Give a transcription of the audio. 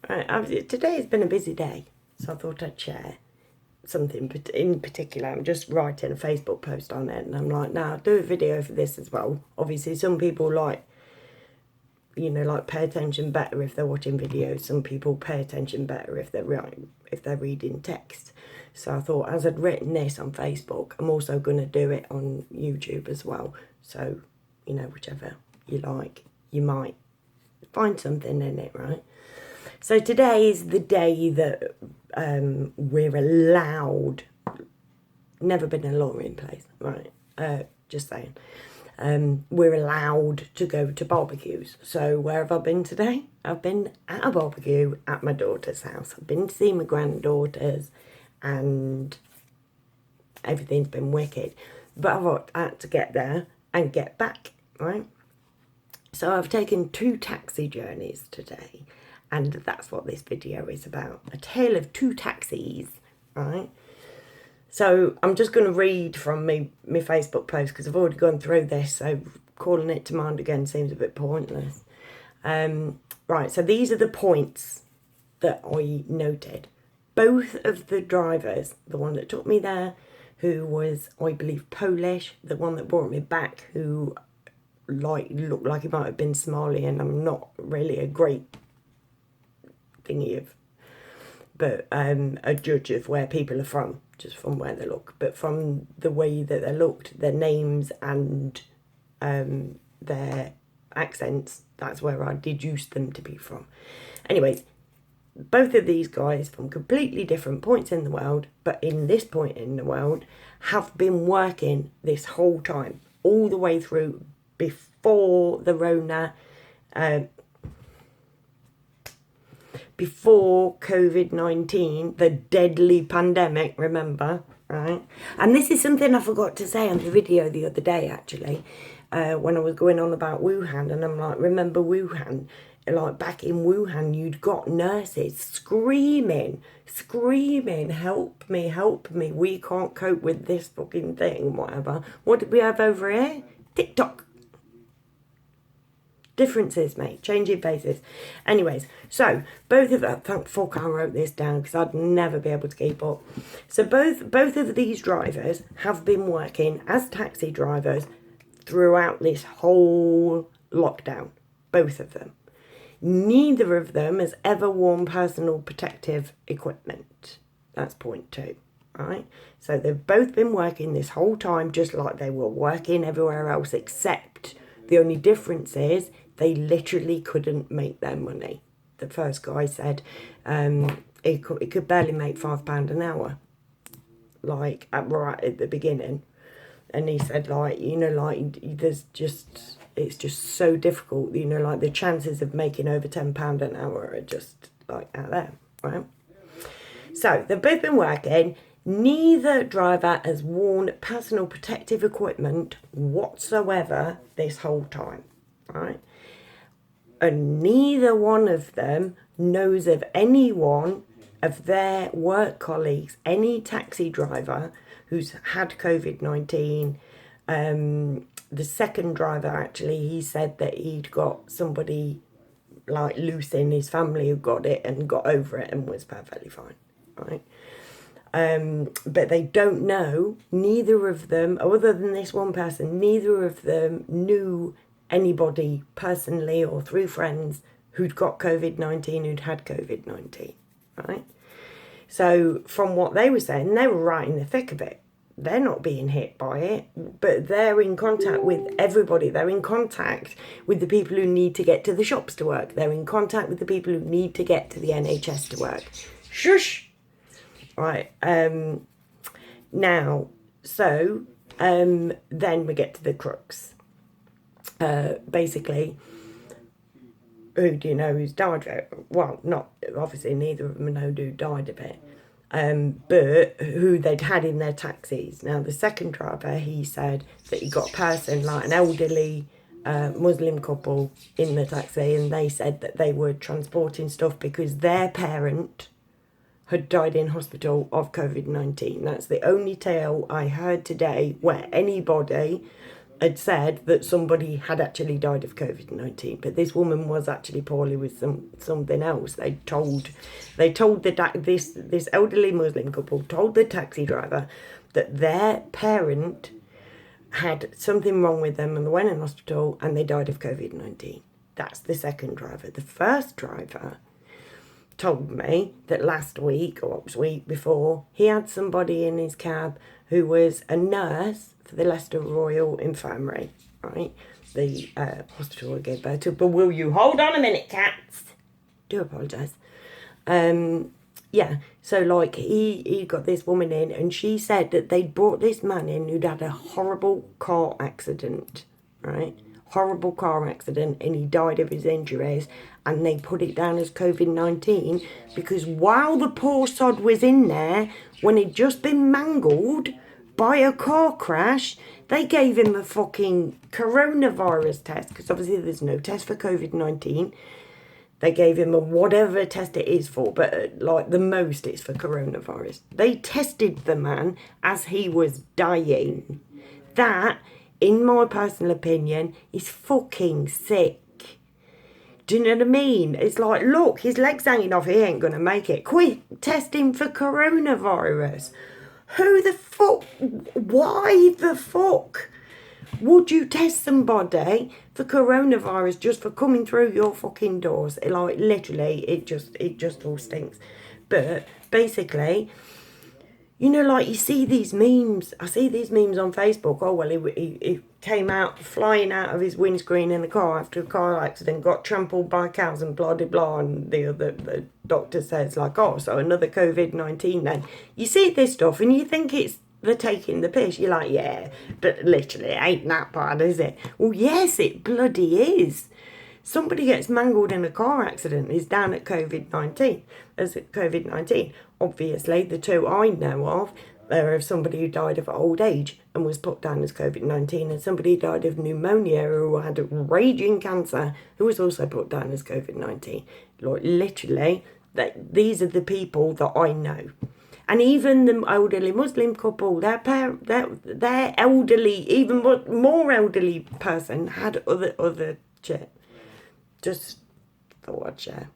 Right, today has been a busy day, so I thought I'd share something in particular. I'm just writing a Facebook post on it, and I'm like, now I'll do a video for this as well. Obviously, some people like pay attention better if they're watching videos. Some people pay attention better if they're reading text. So I thought, as I'd written this on Facebook, I'm also going to do it on YouTube as well. So, whichever you like, you might find something in it, right? So today is the day that we're allowed, never been a law in place, right? Just saying. We're allowed to go to barbecues. So where have I been today? I've been at a barbecue at my daughter's house. I've been to see my granddaughters and everything's been wicked. But I had to get there and get back, right? So I've taken 2 taxi journeys today. And that's what this video is about. A tale of 2 taxis, right? So I'm just going to read from my Facebook post because I've already gone through this. So calling it to mind again seems a bit pointless. Right, so these are the points that I noted. Both of the drivers, the one that took me there, who was, I believe, Polish, the one that brought me back, who looked like he might have been Somali, and I'm not really a great thingy of, but a judge of where people are from, just from where they look, but from the way that they looked, their names and their accents, that's where I deduced them to be from. Anyways, both of these guys from completely different points in the world, but in this point in the world, have been working this whole time, all the way through before the Rona, before COVID-19, the deadly pandemic, remember, right? And this is something I forgot to say on the video the other day, actually, when I was going on about Wuhan, and I'm like, remember Wuhan? Like, back in Wuhan, you'd got nurses screaming, help me, we can't cope with this fucking thing, whatever. What did we have over here? TikTok. Differences, mate. Changing faces. Anyways, so both of them, thank fuck I wrote this down because I'd never be able to keep up. So both of these drivers have been working as taxi drivers throughout this whole lockdown. Both of them. Neither of them has ever worn personal protective equipment. That's point 2, right? So they've both been working this whole time just like they were working everywhere else, except the only difference is they literally couldn't make their money. The first guy said it could barely make £5 an hour, right at the beginning. And he said, it's just so difficult, the chances of making over £10 an hour are just out there, right? So they've both been working. Neither driver has worn personal protective equipment whatsoever this whole time, right? And neither one of them knows of anyone of their work colleagues, any taxi driver who's had COVID-19. The second driver, actually, he said that he'd got somebody loose in his family who got it and got over it and was perfectly fine, right? But they don't know, neither of them, other than this one person, neither of them knew anybody personally or through friends who'd got COVID-19, who'd had COVID-19, right? So from what they were saying, they were right in the thick of it. They're not being hit by it, but they're in contact with everybody. They're in contact with the people who need to get to the shops to work. They're in contact with the people who need to get to the NHS to work. Shush! Right, now, so, then we get to the crux. Basically, who do you know who's died of it? Well, not, obviously neither of them know who died of it, but who they'd had in their taxis. Now, the second driver, he said that he got a person, an elderly Muslim couple in the taxi, and they said that they were transporting stuff because their parent had died in hospital of COVID-19. That's the only tale I heard today where anybody had said that somebody had actually died of COVID-19, but this woman was actually poorly with something else. They told this elderly Muslim couple told the taxi driver that their parent had something wrong with them and they went in hospital and they died of COVID-19. That's the second driver. The first driver told me that last week, or it was week before, he had somebody in his cab who was a nurse for the Leicester Royal Infirmary, right? The hospital I gave birth to. But will you hold on a minute, cats? Do apologise. Yeah, so like he got this woman in and she said that they'd brought this man in who'd had a horrible car accident, right? Horrible car accident, and he died of his injuries, and they put it down as COVID-19 because while the poor sod was in there, when he'd just been mangled by a car crash, they gave him a fucking coronavirus test, because obviously there's no test for COVID-19. They gave him a whatever test it is for, but like the most it's for coronavirus. They tested the man as he was dying. That, in my personal opinion, is fucking sick. Do you know what I mean? It's like, look, his leg's hanging off, he ain't gonna make it. Quit testing for coronavirus. Who the fuck? Why the fuck would you test somebody for coronavirus just for coming through your fucking doors? Like, literally, it just all stinks. But basically, you know, like you see these memes. I see these memes on Facebook. Oh, well, he came out flying out of his windscreen in a car after a car accident, got trampled by cows and blah, blah, blah. And the doctor says, like, oh, so another COVID-19 then. You see this stuff and you think they're taking the piss. You're like, yeah, but literally it ain't that bad, is it? Well, yes, it bloody is. Somebody gets mangled in a car accident is down at COVID-19. As COVID-19. Obviously, the two I know of are of somebody who died of old age and was put down as COVID-19, and somebody who died of pneumonia who had raging cancer who was also put down as COVID-19. Like, literally, these are the people that I know. And even the elderly Muslim couple, their elderly, even more elderly person had other shit. Just thought I'd share.